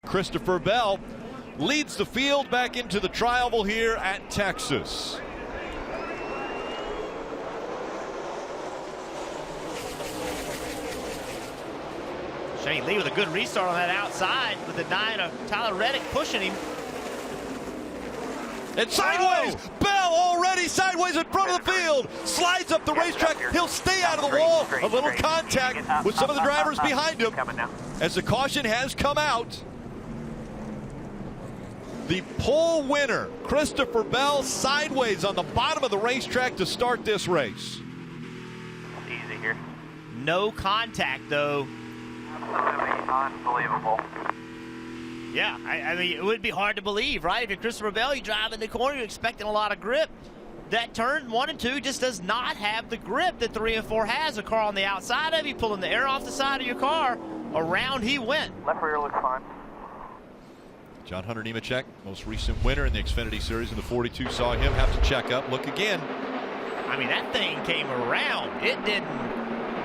Christopher Bell leads the field back into the tri-oval here at Texas. Shane Lee with a good restart on that outside with the 9 of Tyler Reddick pushing him. And sideways, Bell already sideways in front of the field, slides up the racetrack. He'll stay out of the wall. A little contact with some of the drivers behind him as the caution has come out. The pole winner, Christopher Bell, sideways on the bottom of the racetrack to start this race. Easy here. No contact, though. Absolutely unbelievable. Yeah, I mean, it would be hard to believe, right? If you're Christopher Bell, you drive in the corner, you're expecting a lot of grip. That turn 1 and 2 just does not have the grip that 3 and 4 has. A car on the outside of you, pulling the air off the side of your car. Around he went. Left rear looks fine. John Hunter Nemechek, most recent winner in the Xfinity Series in the 42, saw him have to check up. Look again. I mean, that thing came around. It didn't.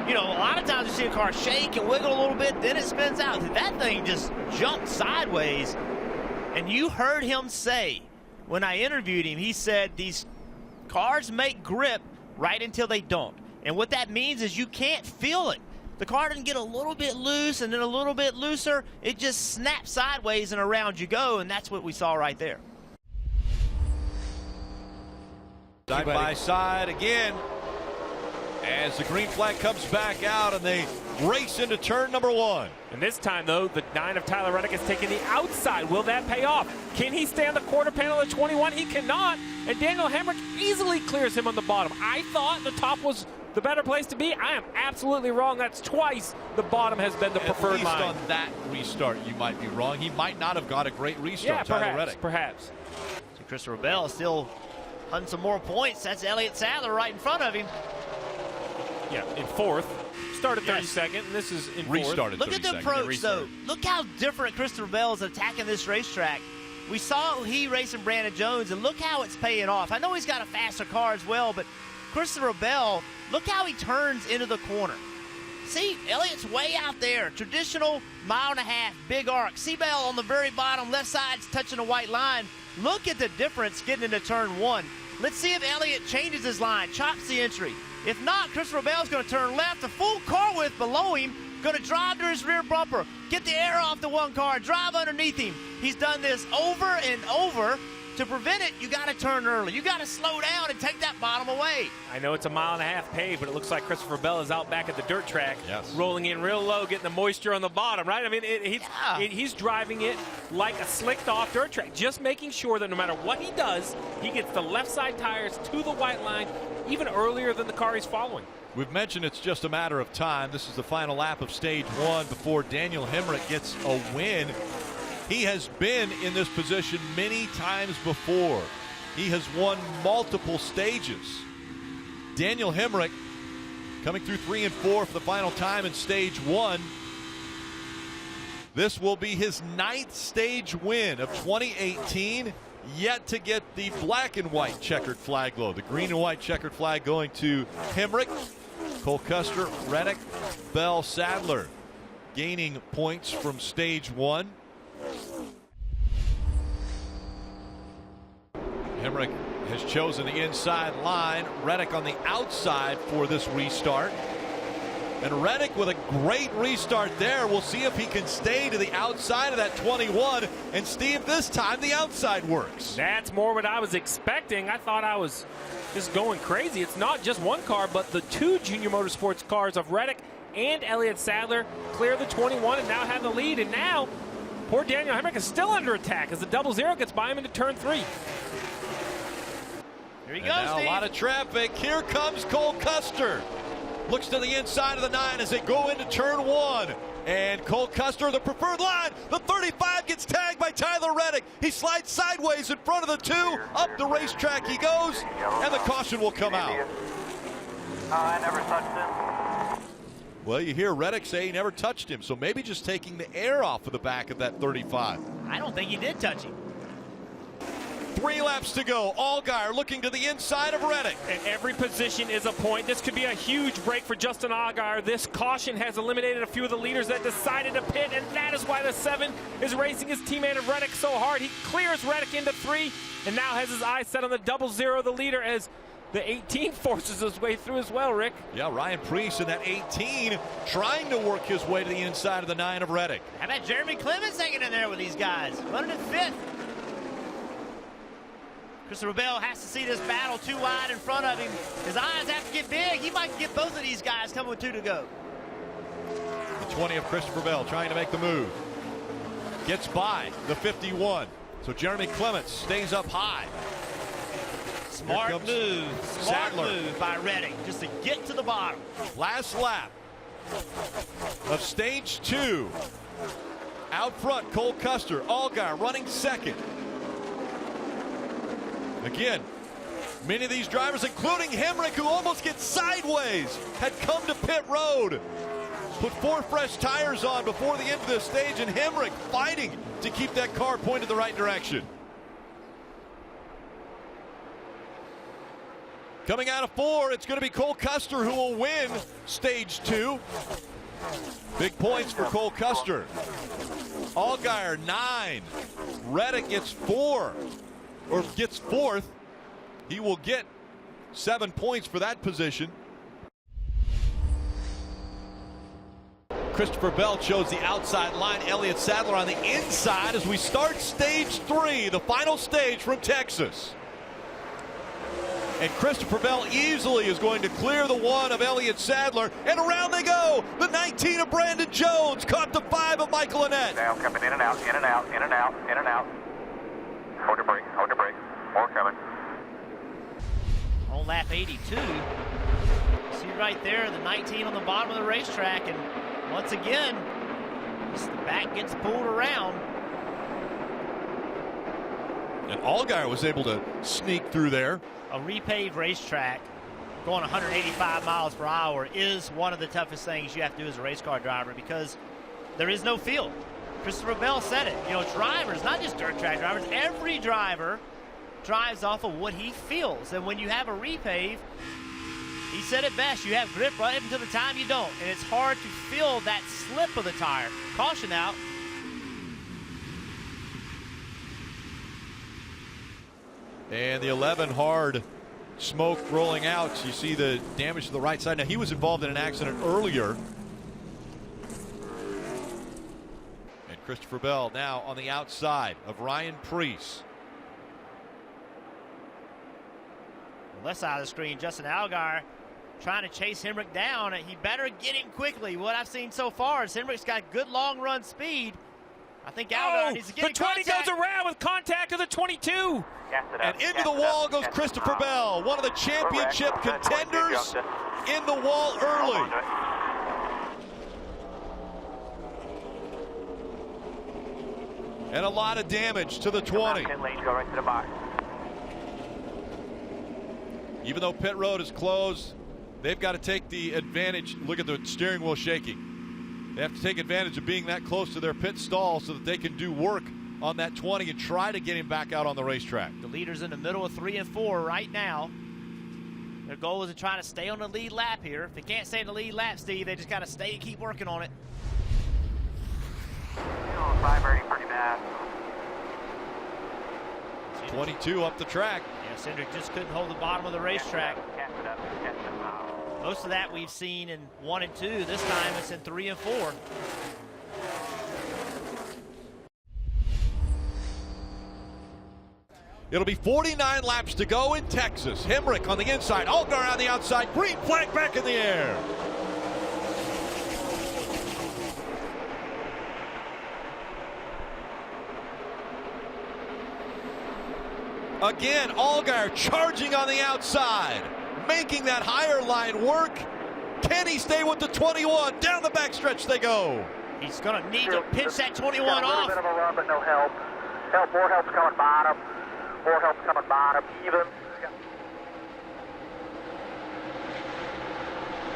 You know, a lot of times you see a car shake and wiggle a little bit, then it spins out. That thing just jumped sideways. And you heard him say, when I interviewed him, he said these cars make grip right until they don't. And what that means is you can't feel it. The car doesn't get a little bit loose and then a little bit looser. It just snaps sideways and around you go, and that's what we saw right there. Side by side again. As the green flag comes back out and they race into turn number 1. And this time, though, the 9 of Tyler Reddick is taking the outside. Will that pay off? Can he stay on the quarter panel at 21? He cannot. And Daniel Hemrick easily clears him on the bottom. I thought the top was the better place to be. I am absolutely wrong. That's twice the bottom has been the preferred line. At least on that restart, you might be wrong. He might not have got a great restart, yeah, Tyler Reddick. Perhaps. So Christopher Bell still hunting some more points. That's Elliott Sadler right in front of him. Yeah, in 4th. Started 32nd, and this is in 4th. Restarted 32nd. Look at the approach, though. Look how different Christopher Bell is attacking this racetrack. We saw he racing Brandon Jones, and look how it's paying off. I know he's got a faster car as well, but Christopher Bell, look how he turns into the corner. See, Elliott's way out there. Traditional 1.5 mile, big arc. See Bell on the very bottom, left side's touching the white line. Look at the difference getting into turn 1. Let's see if Elliott changes his line, chops the entry. If not, Christopher Bell's going to turn left. The full car width below him, going to drive to his rear bumper, get the air off the one car, drive underneath him. He's done this over and over. To prevent it, you got to turn early. You got to slow down and take that bottom away. I know it's a 1.5 mile paved, but it looks like Christopher Bell is out back at the dirt track, rolling in real low, getting the moisture on the bottom, right? I mean, he's driving it like a slicked-off dirt track, just making sure that no matter what he does, he gets the left side tires to the white line even earlier than the car he's following. We've mentioned it's just a matter of time. This is the final lap of stage 1 before Daniel Hemrick gets a win. He has been in this position many times before. He has won multiple stages. Daniel Hemrick coming through 3 and 4 for the final time in stage 1. This will be his 9th stage win of 2018. Yet to get the black and white checkered flag low. The green and white checkered flag going to Hemrick, Cole Custer, Reddick, Bell, Sadler gaining points from stage 1. Hemrick has chosen the inside line. Reddick on the outside for this restart. And Reddick with a great restart there. We'll see if he can stay to the outside of that 21. And Steve, this time the outside works. That's more what I was expecting. I thought I was just going crazy. It's not just one car, but the 2 Junior Motorsports cars of Reddick and Elliott Sadler clear the 21 and now have the lead. And now, poor Daniel Hemrick is still under attack as the 00 gets by him into turn 3. Here he goes, now Steve. A lot of traffic. Here comes Cole Custer. Looks to the inside of the 9 as they go into turn 1. And Cole Custer, the preferred line. The 35 gets tagged by Tyler Reddick. He slides sideways in front of the 2. Up the racetrack he goes. And the caution will come out. I never touched him. Well, you hear Reddick say he never touched him. So maybe just taking the air off of the back of that 35. I don't think he did touch him. 3 laps to go. Allgaier looking to the inside of Reddick. And every position is a point. This could be a huge break for Justin Allgaier. This caution has eliminated a few of the leaders that decided to pit, and that is why the 7 is racing his teammate of Reddick so hard. He clears Reddick into 3 and now has his eyes set on the 00, the leader, as the 18 forces his way through as well, Rick. Yeah, Ryan Preece in that 18 trying to work his way to the inside of the 9 of Reddick. How about Jeremy Clements hanging in there with these guys? Running in 5th. Christopher Bell has to see this battle too wide in front of him. His eyes have to get big. He might get both of these guys coming with 2 to go. The 20 of Christopher Bell trying to make the move. Gets by the 51. So Jeremy Clements stays up high. Smart move by Reddick just to get to the bottom. Last lap of stage 2. Out front, Cole Custer. Allgaier running 2nd. Again, many of these drivers, including Hemrick, who almost gets sideways, had come to pit road. Put 4 fresh tires on before the end of this stage, and Hemrick fighting to keep that car pointed the right direction. Coming out of 4, it's going to be Cole Custer who will win stage 2. Big points for Cole Custer. Allgaier 9. Reddick gets 4. Or gets 4th. He will get 7 points for that position. Christopher Bell chose the outside line. Elliott Sadler on the inside as we start stage 3, the final stage from Texas. And Christopher Bell easily is going to clear the 1 of Elliott Sadler, and around they go. The 19 of Brandon Jones caught the 5 of Michael Annett. Now coming in and out, in and out, in and out, in and out. Hold your brake, hold your brake. More coming. On lap 82, see right there the 19 on the bottom of the racetrack, and once again, just the back gets pulled around. And Allgaier was able to sneak through there. A repaved racetrack going 185 miles per hour is one of the toughest things you have to do as a race car driver, because there is no field. Christopher Bell said it. You know, drivers, not just dirt track drivers, every driver drives off of what he feels. And when you have a repave, he said it best, you have grip right until the time you don't. And it's hard to feel that slip of the tire. Caution out. And the 11 hard smoke rolling out. You see the damage to the right side. Now, he was involved in an accident earlier. And Christopher Bell now on the outside of Ryan Preece. On the left side of the screen, Justin Allgaier trying to chase Hemrick down. He better get him quickly. What I've seen so far is Hemrick's got good long run speed. I think Allgaier needs to get the 20 contact. goes around with contact of the 22. And into the wall goes Christopher Bell, one of the championship contenders, in the wall early. And a lot of damage to the 20. Even though pit road is closed, they've got to take the advantage. Look at the steering wheel shaking. They have to take advantage of being that close to their pit stall so that they can do work on that 20 and try to get him back out on the racetrack. The leaders in the middle of 3 and 4 right now. Their goal is to try to stay on the lead lap here. If they can't stay in the lead lap, Steve, they just got to stay and keep working on it. Vibrating pretty bad. 22 up the track. Yeah, Cindric just couldn't hold the bottom of the racetrack. Most of that we've seen in 1 and 2. This time it's in 3 and 4. It'll be 49 laps to go in Texas. Hemrick on the inside, Allgaier on the outside, green flag back in the air. Again, Allgaier charging on the outside, making that higher line work. Can he stay with the 21? Down the backstretch they go. He's going to need to pinch that 21 off. A little bit of a run, but no help. More help's coming bottom. More help's coming bottom. Even.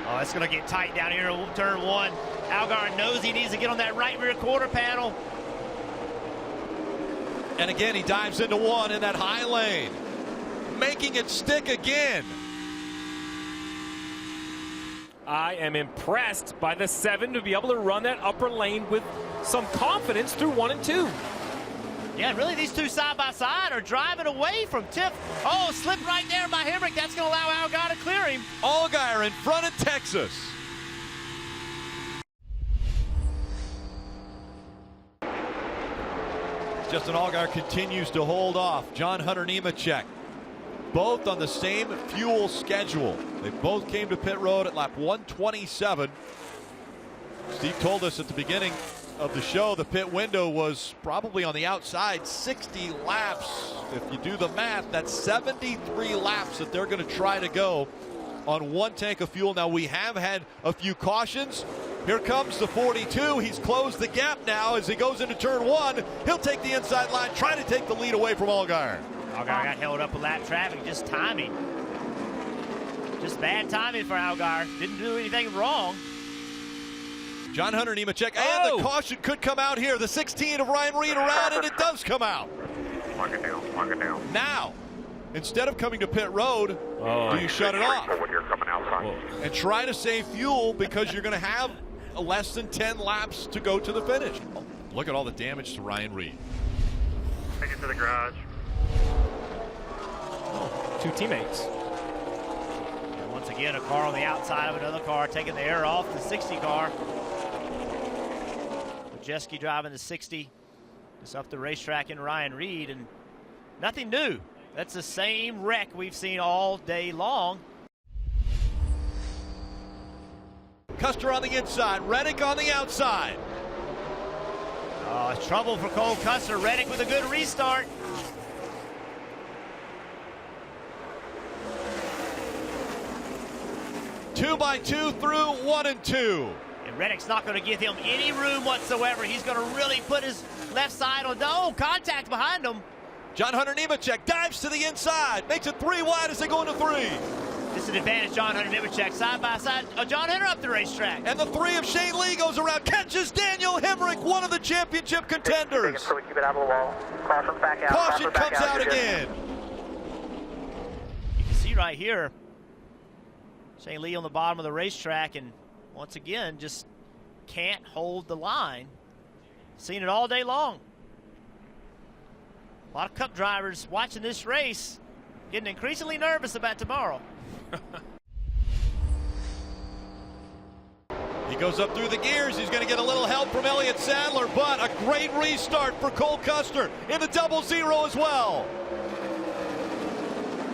Oh, it's going to get tight down here in turn 1. Allgaier knows he needs to get on that right rear quarter panel. And again, he dives into one in that high lane, making it stick again. I am impressed by the 7 to be able to run that upper lane with some confidence through 1 and 2. Yeah, really, these two side by side are driving away from Tiff. Oh, slipped right there by Hemrick. That's going to allow Allgaier to clear him. Allgaier in front of Texas. Justin Allgaier continues to hold off John Hunter Nemechek. Both on the same fuel schedule. They both came to pit road at lap 127. Steve told us at the beginning of the show the pit window was probably on the outside 60 laps. If you do the math, that's 73 laps that they're going to try to go on one tank of fuel. Now, we have had a few cautions. Here comes the 42. He's closed the gap now as he goes into turn 1. He'll take the inside line, try to take the lead away from Allgaier. Allgaier got held up with lap traffic, just timing. Just bad timing for Allgaier. Didn't do anything wrong. John Hunter Nemechek, and the caution could come out here. The 16 of Ryan Reed around, and it does come out. Mark it down. Now, instead of coming to pit road, do you shut it off and try to save fuel because you're going to have less than 10 laps to go to the finish? Look at all the damage to Ryan Reed. Take it to the garage. Two teammates. And once again, a car on the outside of another car, taking the air off the 60 car. Jeski driving the 60. Just up the racetrack in Ryan Reed, and nothing new. That's the same wreck we've seen all day long. Custer on the inside, Reddick on the outside. Oh, it's trouble for Cole Custer. Reddick with a good restart. Two by two through 1 and 2. And Reddick's not going to give him any room whatsoever. He's going to really put his left side on. Oh, contact behind him. John Hunter Nemechek dives to the inside, makes it 3 wide as they go into 3. This is an advantage, John Hunter Nemechek, side by side. John Hunter up the racetrack. And the 3 of Shane Lee goes around, catches Daniel Hemrick, one of the championship contenders. Keep it out of the wall. Caution back out. Caution comes out again. You can see right here, Shane Lee on the bottom of the racetrack, and once again, just can't hold the line. Seen it all day long. A lot of Cup drivers watching this race getting increasingly nervous about tomorrow. He goes up through the gears. He's going to get a little help from Elliott Sadler, but a great restart for Cole Custer in the 00 as well.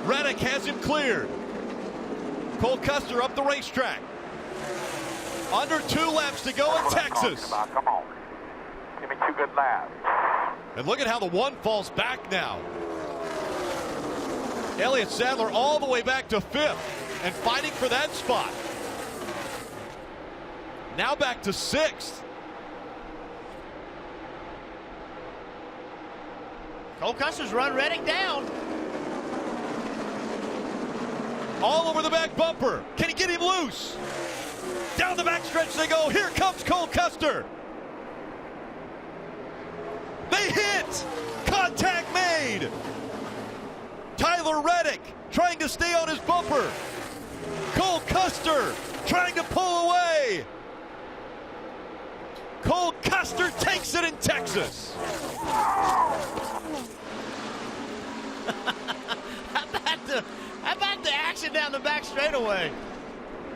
Reddick has him cleared. Cole Custer up the racetrack. Under 2 laps to go in Texas. Come on. Give me 2 good laps. And look at how the 1 falls back now. Elliott Sadler all the way back to 5th and fighting for that spot. Now back to 6th. Cole Custer's run Reddick down. All over the back bumper. Can he get him loose? Down the backstretch they go. Here comes Cole Custer. They hit. Contact made. Tyler Reddick trying to stay on his bumper. Cole Custer trying to pull away. Cole Custer takes it in Texas. How about the action down the back straightaway?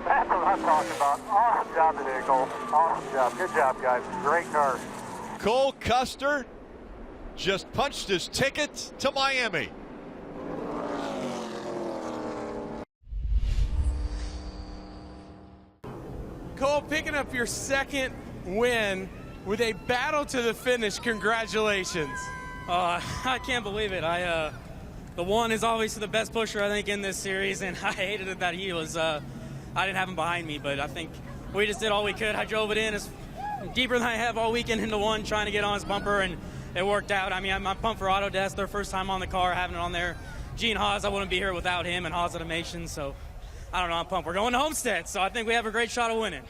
That's what I'm talking about. Awesome job today, Cole. Awesome job. Good job, guys. Great car. Cole Custer just punched his ticket to Miami. Cole, picking up your 2nd win with a battle to the finish. Congratulations. I can't believe it. The 1 is obviously the best pusher, I think, in this series, and I hated it that he was, I didn't have him behind me, but I think we just did all we could. I drove it in as deeper than I have all weekend into 1, trying to get on his bumper, and it worked out. I mean, I'm pumped for Autodesk, their first time on the car, having it on there. Gene Haas, I wouldn't be here without him, and Haas Automation, so I don't know, I'm pumped. We're going to Homestead, so I think we have a great shot of winning.